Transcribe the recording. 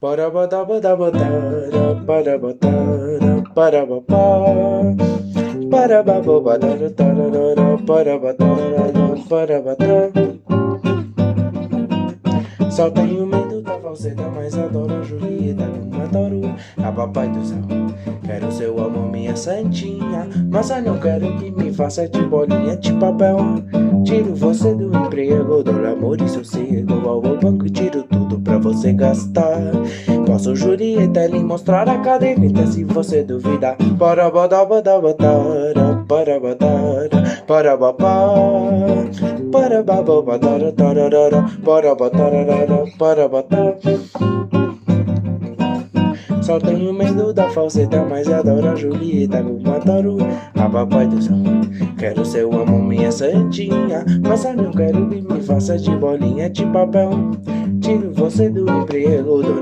Para botar, botar, botar, para botar, para botar. Para botar, para botar, para botar. Só tenho medo da falseta, mas adoro a Julieta, como adoro a papai do céu. Quero seu amor, minha santinha, mas eu não quero que me faça de bolinha de papel. Tiro você do emprego, dou amor e sossego ao banco e tiro tudo pra você gastar. Posso, Julieta, lhe mostrar a caderneta se você duvidar. Para botar, botar, botar, para botar, para botar, para botar, para botar, para botar. Só tenho medo da falseta, mas adoro a Julieta, como adoro a papai do céu. Quero seu amor, minha santinha, mas eu não quero que me faça de bolinha de papel. Tiro você do emprego, dou